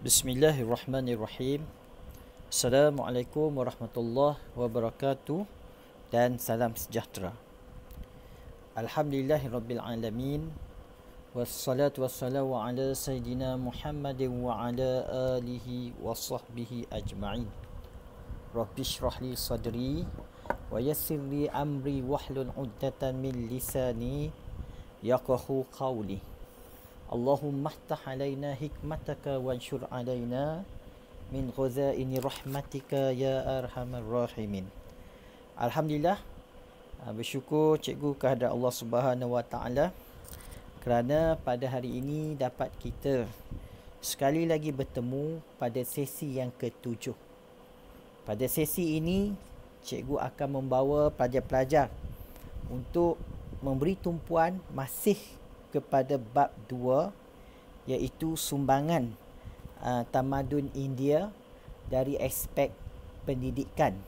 Bismillahirrahmanirrahim. Assalamualaikum warahmatullahi wabarakatuh dan salam sejahtera. Alhamdulillahirabbil alamin. Wassalatu wassalamu ala sayidina Muhammadin wa ala alihi wa sahbihi ajma'in. Rabbi shrah li sadri wa yassir li amri wahlul 'uqdatam min lisani yafqahu qawli. Allahumma iftah alaina hikmataka wanshur alaina min ghazaini rahmatika ya arhamar rahimin. Alhamdulillah, bersyukur cikgu kehadrat Allah Subhanahu wa taala kerana pada hari ini dapat kita sekali lagi bertemu pada sesi yang ke-7. Pada sesi ini cikgu akan membawa pelajar-pelajar untuk memberi tumpuan masih kepada bab 2, iaitu sumbangan tamadun India dari aspek pendidikan.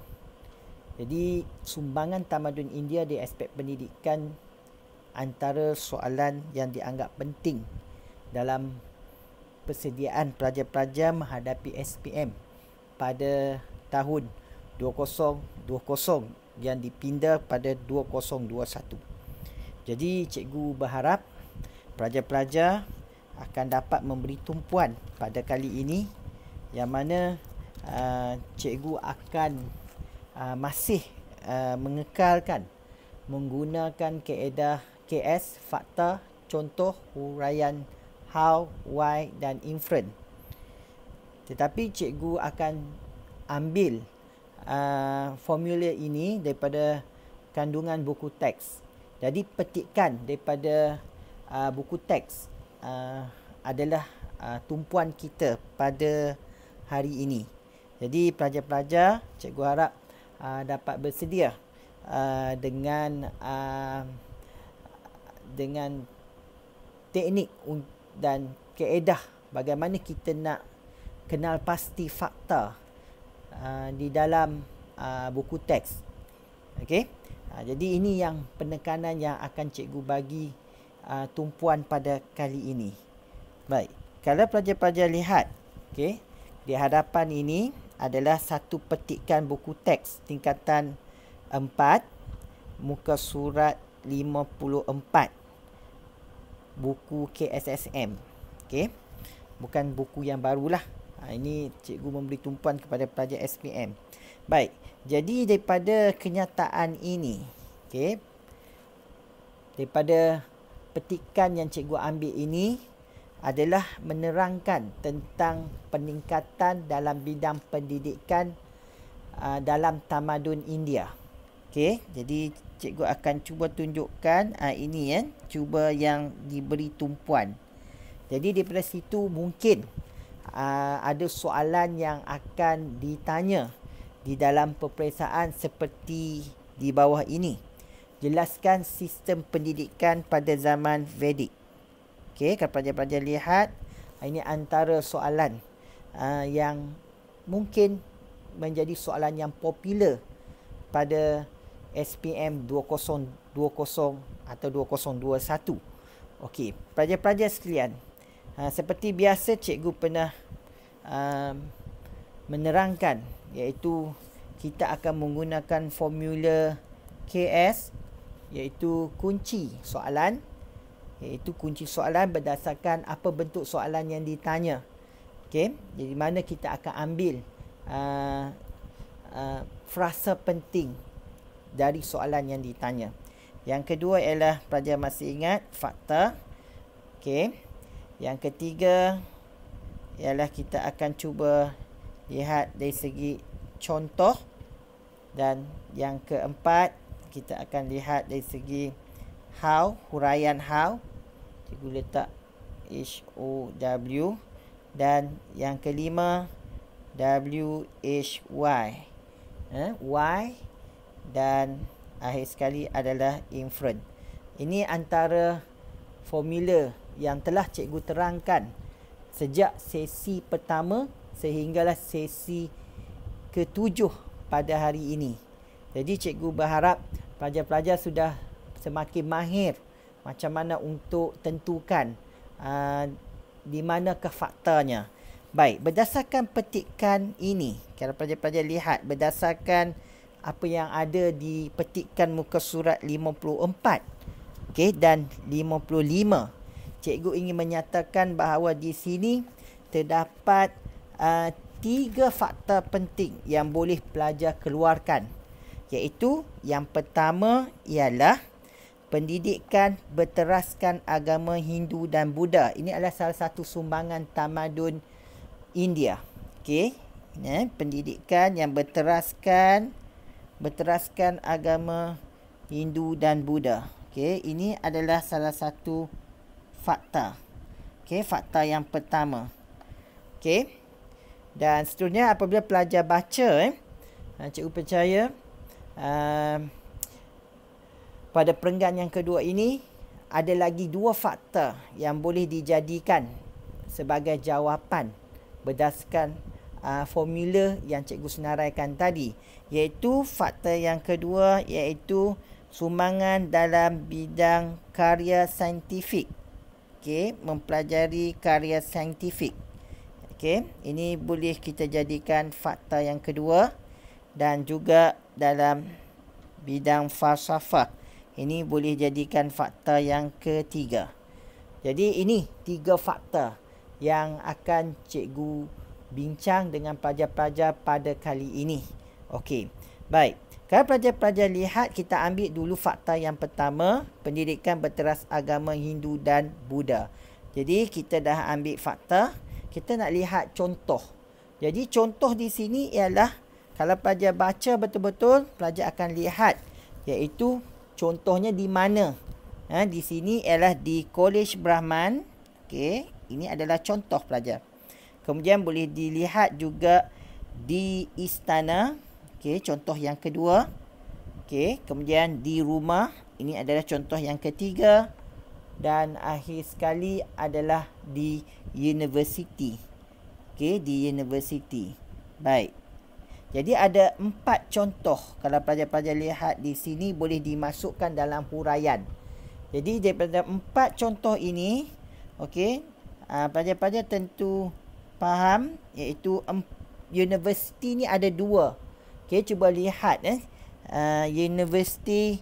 Jadi sumbangan tamadun India dari aspek pendidikan antara soalan yang dianggap penting dalam persediaan pelajar-pelajar menghadapi SPM pada tahun 2020 yang dipindah pada 2021. Jadi cikgu berharap pelajar-pelajar akan dapat memberi tumpuan pada kali ini, yang mana cikgu akan masih mengekalkan menggunakan kaedah KS, fakta, contoh, huraian, how, why dan inferen. Tetapi cikgu akan ambil formula ini daripada kandungan buku teks. Jadi petikan daripada buku teks adalah tumpuan kita pada hari ini. Jadi pelajar-pelajar, cikgu harap dapat bersedia dengan teknik dan kaedah bagaimana kita nak kenal pasti fakta di dalam buku teks. Okey. Jadi ini yang penekanan yang akan cikgu bagi tumpuan pada kali ini. Baik, kalau pelajar-pelajar lihat, okey, di hadapan ini adalah satu petikan buku teks tingkatan 4, muka surat 54, buku KSSM. Okey, bukan buku yang barulah. Ini cikgu memberi tumpuan kepada pelajar SPM. Baik, jadi daripada kenyataan ini, okey, daripada petikan yang cikgu ambil ini adalah menerangkan tentang peningkatan dalam bidang pendidikan dalam tamadun India. Okey, jadi cikgu akan cuba tunjukkan ini ya, cuba yang diberi tumpuan. Jadi daripada situ mungkin ada soalan yang akan ditanya di dalam peperiksaan seperti di bawah ini. Jelaskan sistem pendidikan pada zaman Vedic. Okey, kalau pelajar-pelajar lihat, ini antara soalan yang mungkin menjadi soalan yang popular pada SPM 2020 atau 2021. Okey, pelajar-pelajar sekalian, seperti biasa cikgu pernah menerangkan, iaitu kita akan menggunakan formula KS, iaitu kunci soalan, berdasarkan apa bentuk soalan yang ditanya. Okey, jadi mana kita akan ambil frasa penting dari soalan yang ditanya. Yang kedua ialah pelajar masih ingat fakta. Okey, yang ketiga ialah kita akan cuba lihat dari segi contoh, dan yang keempat kita akan lihat dari segi how, huraian how, cikgu letak HOW, dan yang kelima WHY, why, dan akhir sekali adalah inferen. Ini antara formula yang telah cikgu terangkan sejak sesi pertama sehinggalah sesi ke-7 pada hari ini. Jadi cikgu berharap pelajar-pelajar sudah semakin mahir macam mana untuk tentukan di manakah faktanya, Baik, berdasarkan petikan ini, kalau pelajar-pelajar lihat berdasarkan apa yang ada di petikan muka surat 54, okey, dan 55. Cikgu ingin menyatakan bahawa di sini terdapat 3 fakta penting yang boleh pelajar keluarkan, iaitu yang pertama ialah pendidikan berteraskan agama Hindu dan Buddha. Ini adalah salah satu sumbangan tamadun India. Okey, pendidikan yang berteraskan agama Hindu dan Buddha. Okey, ini adalah salah satu fakta. Okey, fakta yang pertama. Okey. Dan seterusnya apabila pelajar baca, cikgu percaya pada perenggan yang kedua ini ada lagi 2 fakta yang boleh dijadikan sebagai jawapan berdasarkan formula yang cikgu senaraikan tadi, iaitu fakta yang kedua iaitu sumbangan dalam bidang karya saintifik. Okey, mempelajari karya saintifik. Okey, ini boleh kita jadikan fakta yang kedua, dan juga dalam bidang falsafah. Ini boleh jadikan fakta yang ketiga. Jadi ini 3 fakta yang akan cikgu bincang dengan pelajar-pelajar pada kali ini. Okey, baik. Kalau pelajar-pelajar lihat, kita ambil dulu fakta yang pertama, pendidikan berteras agama Hindu dan Buddha. Jadi kita dah ambil fakta, kita nak lihat contoh. Jadi contoh di sini ialah kalau pelajar baca betul-betul, pelajar akan lihat iaitu contohnya di mana. Di sini ialah di Kolej Brahman. Okey, ini adalah contoh pelajar. Kemudian boleh dilihat juga di istana. Okey, contoh yang kedua. Okey, kemudian di rumah. Ini adalah contoh yang ketiga. Dan akhir sekali adalah di universiti. Okey, di universiti. Baik. Jadi ada 4 contoh. Kalau pelajar-pelajar lihat di sini boleh dimasukkan dalam huraian. Jadi daripada 4 contoh ini, okey, pelajar-pelajar tentu faham iaitu universiti ni ada 2. Okey, cuba lihat Universiti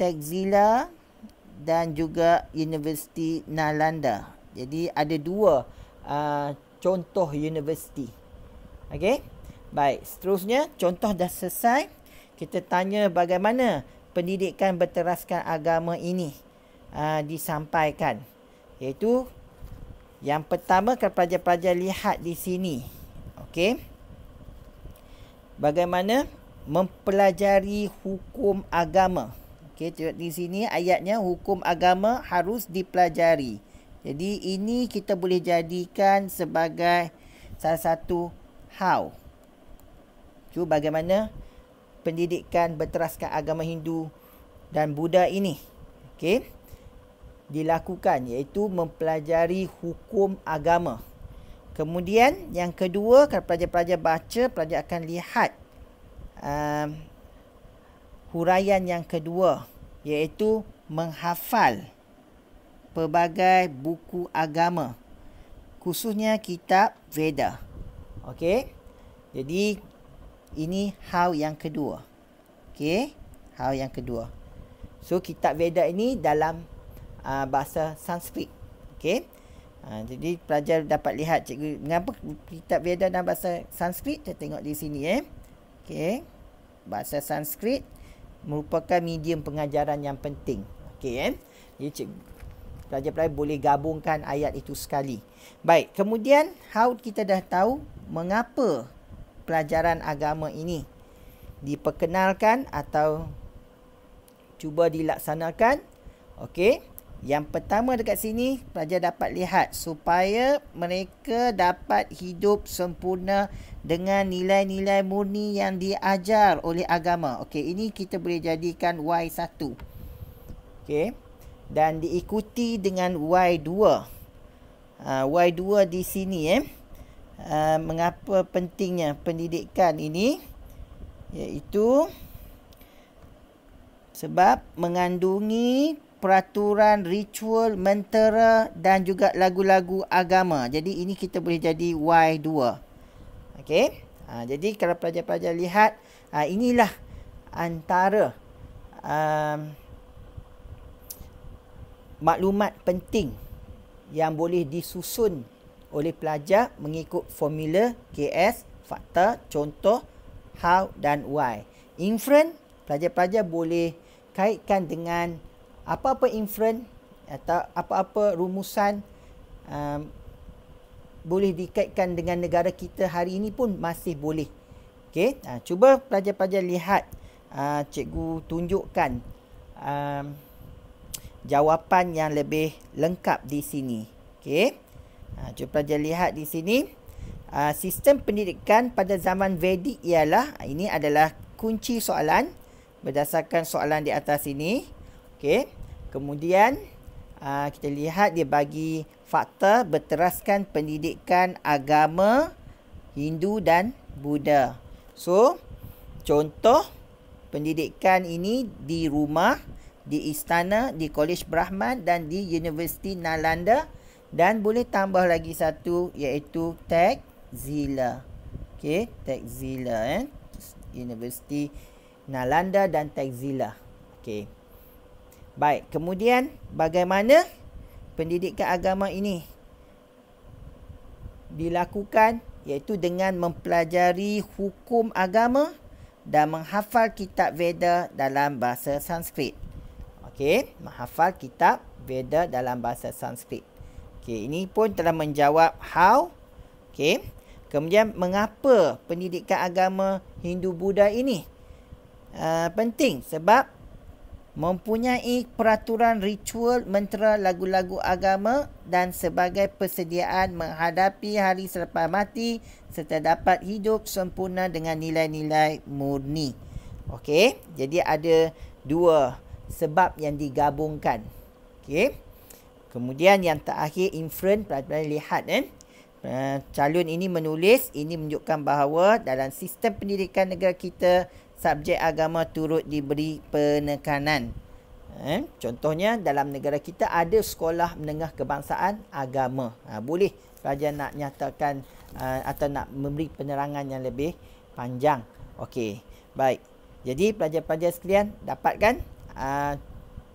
Taxila dan juga Universiti Nalanda. Jadi ada 2 contoh universiti. Okey. Baik, seterusnya contoh dah selesai. Kita tanya bagaimana pendidikan berteraskan agama ini disampaikan. Iaitu yang pertama, kalau pelajar-pelajar lihat di sini. Okey. Bagaimana mempelajari hukum agama. Okey, tengok di sini ayatnya, hukum agama harus dipelajari. Jadi ini kita boleh jadikan sebagai salah satu how. Cuba bagaimana pendidikan berteraskan agama Hindu dan Buddha ini, okey, dilakukan, iaitu mempelajari hukum agama. Kemudian yang kedua, kalau pelajar-pelajar baca, pelajar akan lihat huraian yang kedua, iaitu menghafal pelbagai buku agama, khususnya kitab Veda. Okey, jadi ini how yang kedua. Okey, how yang kedua. So kitab Veda ini dalam bahasa Sanskrit. Okey. Jadi pelajar dapat lihat cikgu mengapa kitab Veda dalam bahasa Sanskrit. Kita tengok di sini Okey. Bahasa Sanskrit merupakan medium pengajaran yang penting. Okey Jadi pelajar-pelajar boleh gabungkan ayat itu sekali. Baik, kemudian how kita dah tahu mengapa pelajaran agama ini diperkenalkan atau cuba dilaksanakan. Okey. Yang pertama dekat sini pelajar dapat lihat supaya mereka dapat hidup sempurna dengan nilai-nilai murni yang diajar oleh agama. Okey, ini kita boleh jadikan Y1. Okey. Dan diikuti dengan Y2. Y2 di sini mengapa pentingnya pendidikan ini, iaitu sebab mengandungi peraturan, ritual, mentera dan juga lagu-lagu agama. Jadi ini kita boleh jadi Y2. Okey. Jadi kalau pelajar-pelajar lihat, inilah antara maklumat penting yang boleh disusun oleh pelajar mengikut formula KS, fakta, contoh, how dan why. Inference, pelajar-pelajar boleh kaitkan dengan apa-apa inference atau apa-apa rumusan boleh dikaitkan dengan negara kita hari ini pun masih boleh. Okey, cuba pelajar-pelajar lihat, cikgu tunjukkan jawapan yang lebih lengkap di sini. Okey, cuba pelajar lihat di sini. Sistem pendidikan pada zaman Vedic ialah, ini adalah kunci soalan berdasarkan soalan di atas ini. Okey, kemudian kita lihat dia bagi fakta berteraskan pendidikan agama Hindu dan Buddha. So, contoh pendidikan ini di rumah, di istana, di Kolej Brahman dan di Universiti Nalanda, dan boleh tambah lagi satu iaitu Taxila. Okey, Taxila, Universiti Nalanda dan Taxila. Okey. Baik, kemudian bagaimana pendidikan agama ini dilakukan, iaitu dengan mempelajari hukum agama dan menghafal kitab Veda dalam bahasa Sanskrit. Okey, menghafal kitab Veda dalam bahasa Sanskrit. Okey, ini pun telah menjawab how. Okey, kemudian mengapa pendidikan agama Hindu Buddha ini penting? Sebab mempunyai peraturan, ritual, mentera, lagu-lagu agama dan sebagai persediaan menghadapi hari selepas mati serta dapat hidup sempurna dengan nilai-nilai murni. Okey, jadi ada dua sebab yang digabungkan. Okey, kemudian yang terakhir inference, pelajar lihat calon ini menulis, ini menunjukkan bahawa dalam sistem pendidikan negara kita subjek agama turut diberi penekanan. Contohnya dalam negara kita ada sekolah menengah kebangsaan agama. Boleh pelajar nak nyatakan atau nak memberi penerangan yang lebih panjang. Okey, baik. Jadi pelajar-pelajar sekalian dapatkan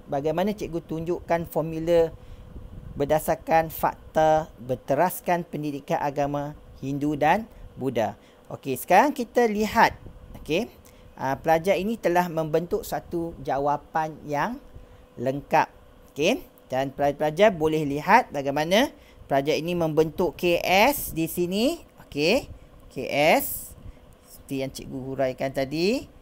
bagaimana cikgu tunjukkan formula berdasarkan fakta berteraskan pendidikan agama Hindu dan Buddha. Okey, sekarang kita lihat. Okey, pelajar ini telah membentuk satu jawapan yang lengkap. Okey, dan pelajar boleh lihat bagaimana pelajar ini membentuk KS di sini. Okey, KS seperti yang cikgu huraikan tadi.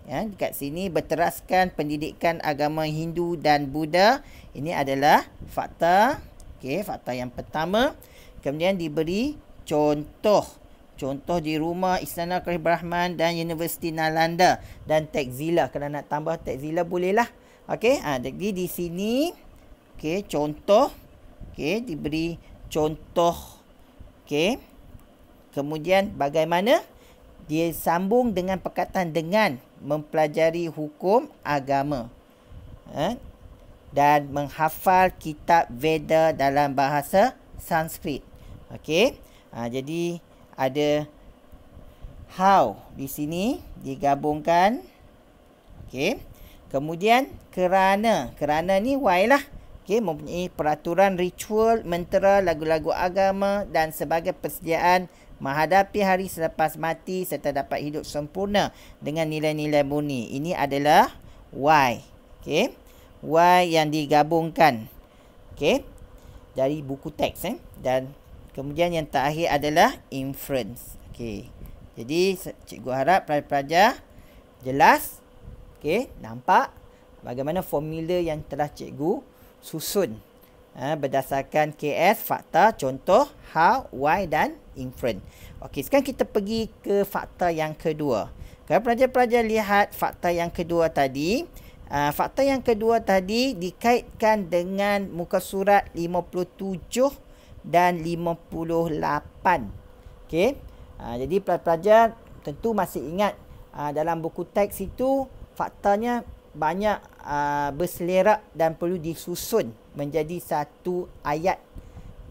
Ya, dekat sini berteraskan pendidikan agama Hindu dan Buddha. Ini adalah fakta. Okey, fakta yang pertama. Kemudian diberi contoh. Contoh di rumah, istana Kolej Brahman dan Universiti Nalanda dan Taxila. Kalau nak tambah Taxila bolehlah. Okey, jadi di sini okey, contoh. Okey, diberi contoh. Okey. Kemudian bagaimana dia sambung dengan perkataan dengan mempelajari hukum agama dan menghafal kitab Veda dalam bahasa Sanskrit. Okey, jadi ada how di sini digabungkan. Okey, kemudian kerana ni why lah. Okey, mempunyai peraturan, ritual, mentera, lagu-lagu agama dan sebagai persediaan menghadapi hari selepas mati serta dapat hidup sempurna dengan nilai-nilai murni. Ini adalah why. Okey, why yang digabungkan. Okey, dari buku teks dan kemudian yang terakhir adalah inference. Okey, jadi cikgu harap pelajar jelas. Okey, nampak bagaimana formula yang telah cikgu susun berdasarkan KS, fakta, contoh, how, why dan inference. Okey, sekarang kita pergi ke fakta yang kedua. Kalau pelajar-pelajar lihat fakta yang kedua tadi, fakta yang kedua tadi dikaitkan dengan muka surat 57 dan 58. Okey, jadi pelajar tentu masih ingat dalam buku teks itu faktanya banyak berselerak dan perlu disusun menjadi satu ayat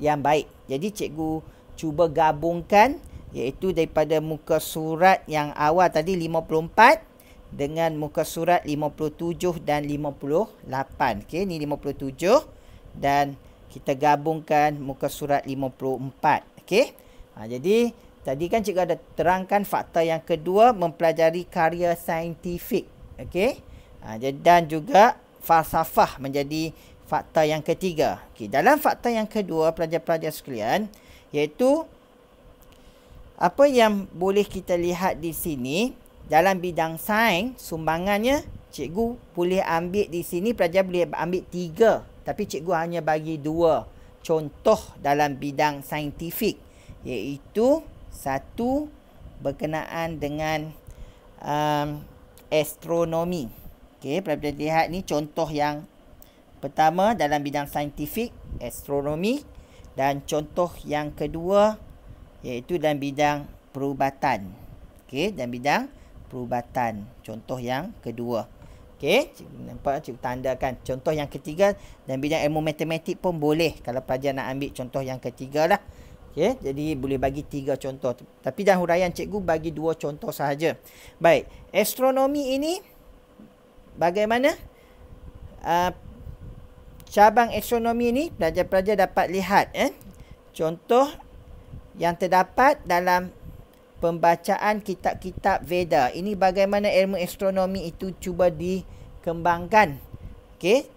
yang baik. Jadi cikgu cuba gabungkan, iaitu daripada muka surat yang awal tadi 54 dengan muka surat 57 dan 58. Okey, ni 57 dan kita gabungkan muka surat 54. Okey. Jadi tadi kan cikgu ada terangkan fakta yang kedua, mempelajari karya saintifik. Okey. Dan juga falsafah menjadi fakta yang ketiga. Okey, dalam fakta yang kedua pelajar-pelajar sekalian, iaitu apa yang boleh kita lihat di sini dalam bidang sains, sumbangannya cikgu boleh ambil di sini, pelajar boleh ambil 3, tapi cikgu hanya bagi 2 contoh dalam bidang saintifik, iaitu satu berkenaan dengan astronomi. Okey, pelajar lihat ni contoh yang pertama dalam bidang saintifik, astronomi, dan contoh yang kedua iaitu dalam bidang perubatan. Okey, dalam bidang perubatan, contoh yang kedua. Okey, nampak cikgu tandakan. Contoh yang ketiga dalam bidang ilmu matematik pun boleh kalau pelajar nak ambil contoh yang ketiga lah. Okey, jadi boleh bagi 3 contoh. Tapi dalam huraian cikgu bagi 2 contoh sahaja. Baik, astronomi ini bagaimana? Cabang astronomi ini pelajar-pelajar dapat lihat contoh yang terdapat dalam pembacaan kitab-kitab Veda. Ini bagaimana ilmu astronomi itu cuba dikembangkan. Okey,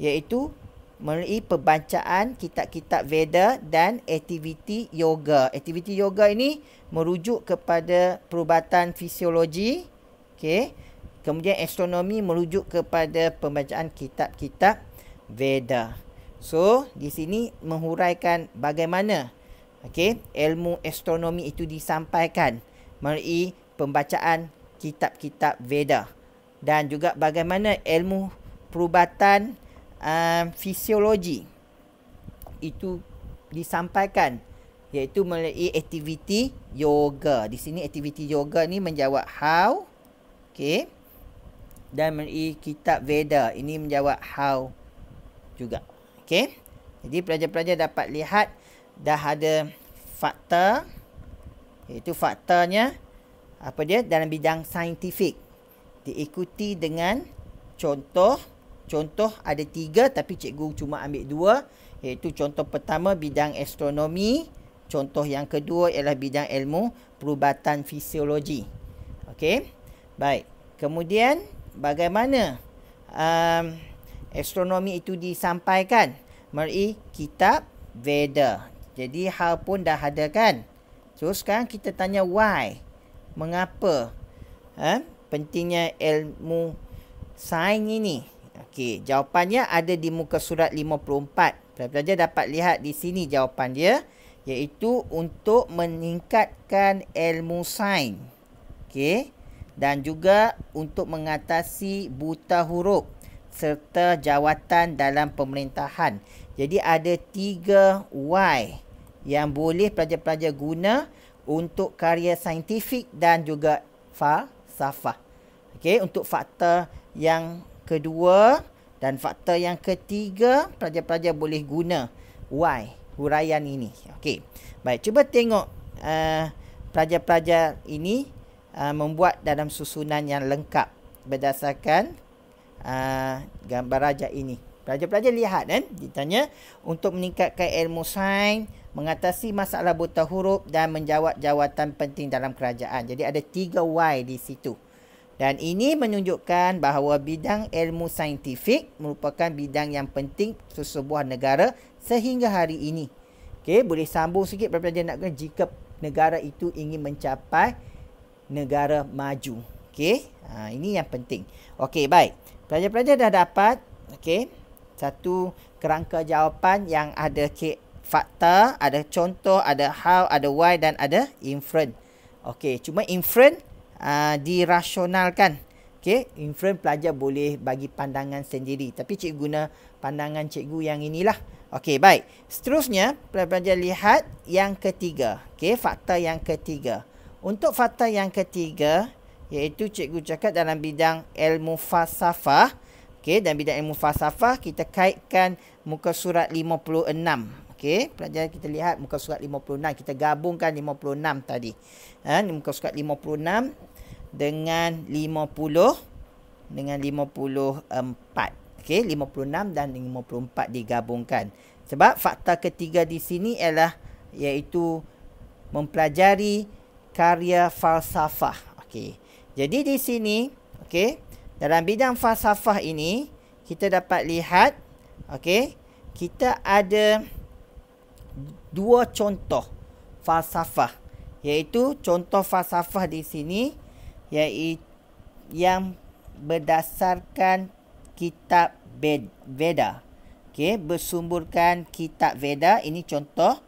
iaitu melalui pembacaan kitab-kitab Veda dan aktiviti yoga. Aktiviti yoga ini merujuk kepada perubatan fisiologi. Okey. Kemudian astronomi merujuk kepada pembacaan kitab-kitab Veda. So, di sini menghuraikan bagaimana ilmu astronomi itu disampaikan melalui pembacaan kitab-kitab Veda, dan juga bagaimana ilmu perubatan fisiologi itu disampaikan, iaitu melalui aktiviti yoga. Di sini aktiviti yoga ni menjawab how, dan melalui kitab Veda ini menjawab how juga. Okey. Jadi pelajar-pelajar dapat lihat dah ada fakta, iaitu faktanya apa dia dalam bidang saintifik, diikuti dengan contoh. Contoh ada 3 tapi cikgu cuma ambil 2, iaitu contoh pertama bidang astronomi, contoh yang kedua ialah bidang ilmu perubatan fisiologi. Okey. Baik. Kemudian bagaimana astronomi itu disampaikan? Melalui kitab Veda. Jadi hal pun dah ada kan. So sekarang kita tanya why. Mengapa pentingnya ilmu sains ini? Okey, jawapannya ada di muka surat 54. Pelajar dapat lihat di sini jawapan dia, iaitu untuk meningkatkan ilmu sains. Okey, dan juga untuk mengatasi buta huruf serta jawatan dalam pemerintahan. Jadi ada 3 why yang boleh pelajar-pelajar guna untuk karya saintifik dan juga falsafah. Okey, untuk fakta yang kedua dan fakta yang ketiga, pelajar-pelajar boleh guna why, huraian ini. Okey. Baik, cuba tengok pelajar-pelajar ini membuat dalam susunan yang lengkap berdasarkan gambar rajak ini. Pelajar-pelajar lihat ditanya untuk meningkatkan ilmu sains, mengatasi masalah buta huruf dan menjawab jawatan penting dalam kerajaan. Jadi ada 3 why di situ. Dan ini menunjukkan bahawa bidang ilmu saintifik merupakan bidang yang penting sesebuah negara sehingga hari ini. Okey, boleh sambung sikit pelajar nak kena jika negara itu ingin mencapai negara maju. Okey, ini yang penting. Okey, baik. Pelajar-pelajar dah dapat satu kerangka jawapan yang ada fakta, ada contoh, ada how, ada why dan ada inference. Okey, cuma inference dirasionalkan. Okey, inference pelajar boleh bagi pandangan sendiri, tapi cikgu guna pandangan cikgu yang inilah. Okey, baik. Seterusnya pelajar lihat yang ketiga. Okey, fakta yang ketiga. Untuk fakta yang ketiga, iaitu cikgu cakap dalam bidang ilmu falsafah, Okey, dan bidang ilmu falsafah kita kaitkan muka surat 56. Okey, pelajar kita lihat muka surat 56. Kita gabungkan 56 tadi. Muka surat 56 dengan 54. Okey, 56 dan 54 digabungkan. Sebab fakta ketiga di sini ialah iaitu mempelajari karya falsafah. Okey. Jadi di sini, okey, dalam bidang falsafah ini kita dapat lihat, okey, kita ada dua contoh falsafah, iaitu contoh falsafah di sini iaitu yang berdasarkan kitab Veda. Okey, bersumberkan kitab Veda. Ini contoh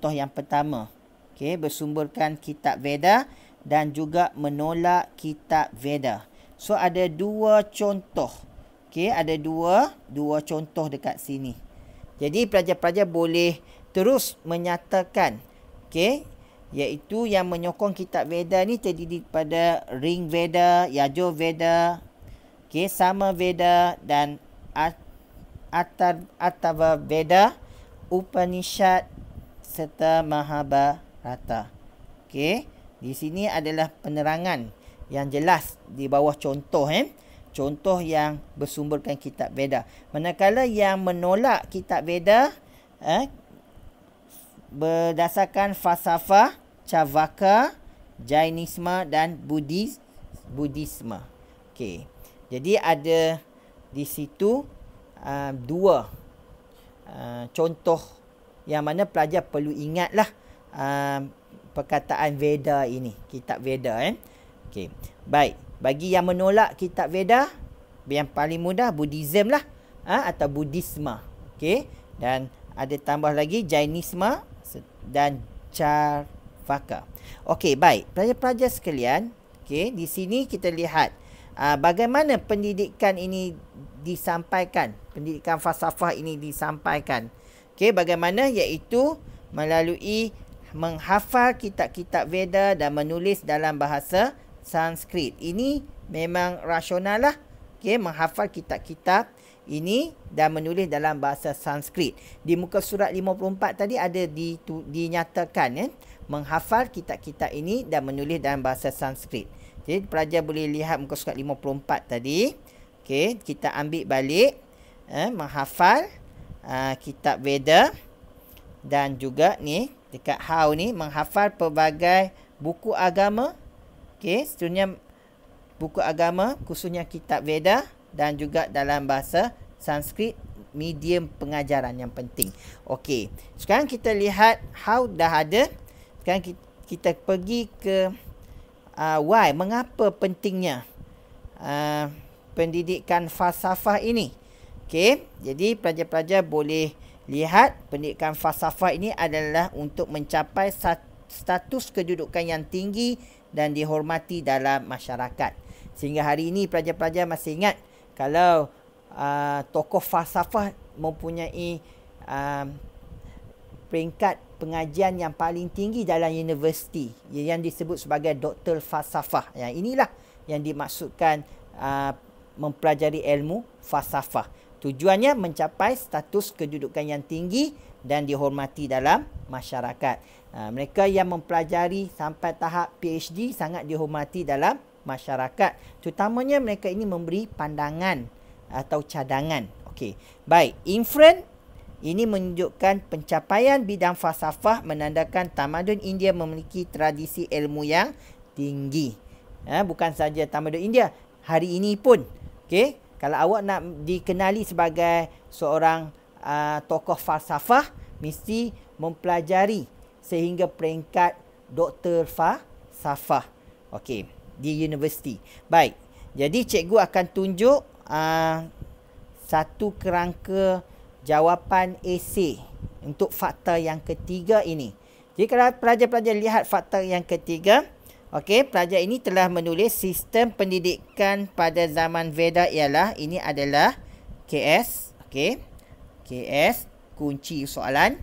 yang pertama. Okey, bersumberkan kitab Veda dan juga menolak kitab Veda. So ada dua contoh. Okey, ada dua contoh dekat sini. Jadi pelajar-pelajar boleh terus menyatakan, okey, iaitu yang menyokong kitab Veda ni terdiri pada Ring Veda, Yajur Veda, okey, Sama Veda dan Atharva Veda, Upanishad serta Mahabharata. Okey, di sini adalah penerangan yang jelas di bawah contoh contoh yang bersumberkan kitab Veda. Manakala yang menolak kitab Veda berdasarkan falsafah Charvaka, Jainisme dan Buddhisme. Okey. Jadi ada di situ dua contoh yang mana pelajar perlu ingatlah perkataan Veda ini, kitab Veda. Okey. Baik, bagi yang menolak kitab Veda, yang paling mudah Buddhism lah, atau Buddhisme. Okey. Dan ada tambah lagi Jainisme dan Charvaka. Okey, baik. Pelajar-pelajar sekalian, okey, di sini kita lihat bagaimana pendidikan ini disampaikan, pendidikan falsafah ini disampaikan. Okey, bagaimana, iaitu melalui menghafal kitab-kitab Veda dan menulis dalam bahasa Sanskrit. Ini memang rasional lah. Okey, menghafal kitab-kitab ini dan menulis dalam bahasa Sanskrit. Di muka surat 54 tadi ada dinyatakan menghafal kitab-kitab ini dan menulis dalam bahasa Sanskrit. Jadi pelajar boleh lihat muka surat 54 tadi. Okey, kita ambil balik menghafal kitab Veda dan juga ni dekat how ni menghafal pelbagai buku agama. Okey, seterusnya buku agama khususnya kitab Veda dan juga dalam bahasa Sanskrit, medium pengajaran yang penting. Okey, sekarang kita lihat how dah ada. Sekarang kita pergi ke why, mengapa pentingnya pendidikan falsafah ini. Okey, jadi pelajar-pelajar boleh lihat pendidikan falsafah ini adalah untuk mencapai status kedudukan yang tinggi dan dihormati dalam masyarakat. Sehingga hari ini pelajar-pelajar masih ingat kalau tokoh falsafah mempunyai peringkat pengajian yang paling tinggi dalam universiti yang disebut sebagai doktor falsafah. Yang inilah yang dimaksudkan mempelajari ilmu falsafah. Tujuannya mencapai status kedudukan yang tinggi dan dihormati dalam masyarakat. Mereka yang mempelajari sampai tahap PhD sangat dihormati dalam masyarakat. Terutamanya mereka ini memberi pandangan atau cadangan. Okey. Baik, inference ini menunjukkan pencapaian bidang falsafah menandakan tamadun India memiliki tradisi ilmu yang tinggi. Bukan saja tamadun India, hari ini pun. Okey, kalau awak nak dikenali sebagai seorang tokoh falsafah, mesti mempelajari sehingga peringkat doktor falsafah. Okey, di universiti. Baik. Jadi cikgu akan tunjuk satu kerangka jawapan esei untuk fakta yang ketiga ini. Jadi kalau pelajar-pelajar lihat fakta yang ketiga, okey, pelajar ini telah menulis sistem pendidikan pada zaman Veda ialah, ini adalah KS, okey. KS kunci soalan.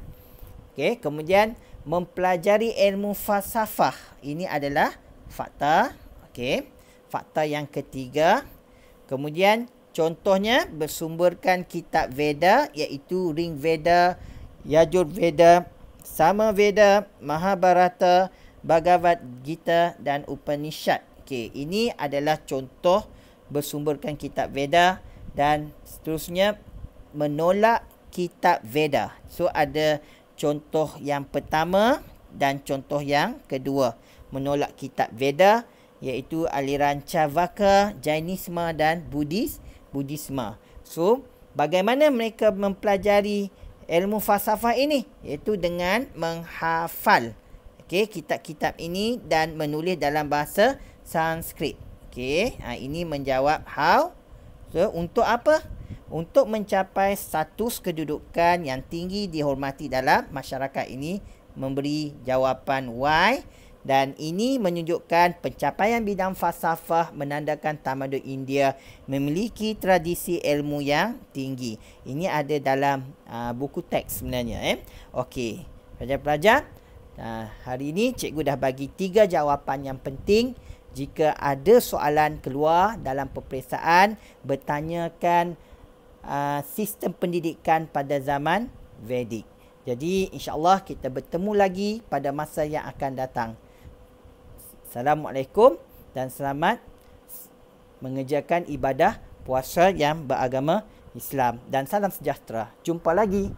Okey, kemudian mempelajari ilmu falsafah. Ini adalah fakta, okey. Fakta yang ketiga. Kemudian contohnya bersumberkan kitab Veda iaitu Ring Veda, Yajur Veda, Sama Veda, Mahabharata, Bhagavad Gita dan Upanishad. Okey, ini adalah contoh bersumberkan kitab Veda dan seterusnya menolak kitab Veda. So ada contoh yang pertama dan contoh yang kedua. Menolak kitab Veda iaitu aliran Charvaka, Jainisme dan Buddhisme. So bagaimana mereka mempelajari ilmu falsafah ini? Iaitu dengan menghafal kitab-kitab ini dan menulis dalam bahasa Sanskrit. Ini menjawab how. So untuk apa? Untuk mencapai status kedudukan yang tinggi dihormati dalam masyarakat ini, memberi jawapan why, dan ini menunjukkan pencapaian bidang falsafah menandakan tamadun India memiliki tradisi ilmu yang tinggi. Ini ada dalam buku teks sebenarnya. Okey, pelajar-pelajar, hari ini cikgu dah bagi 3 jawapan yang penting. Jika ada soalan keluar dalam peperiksaan, bertanyakan sistem pendidikan pada zaman Vedic. Jadi insya-Allah kita bertemu lagi pada masa yang akan datang. Assalamualaikum dan selamat mengerjakan ibadah puasa yang beragama Islam dan salam sejahtera. Jumpa lagi.